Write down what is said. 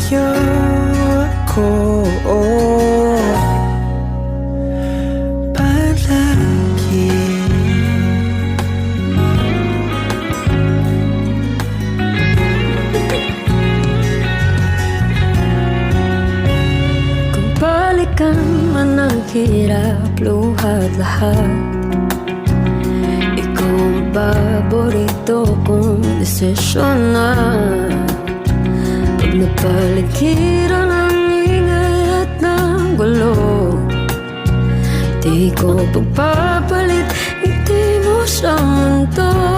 sa'yo ako palagi. Kung balikan man ang hirap, luhat lahat, ikaw ang paborito kong desisyon na. Pag napaligiran ang ingay at ng gulo, di ko pagpapalit, ngiti mo sa mundo.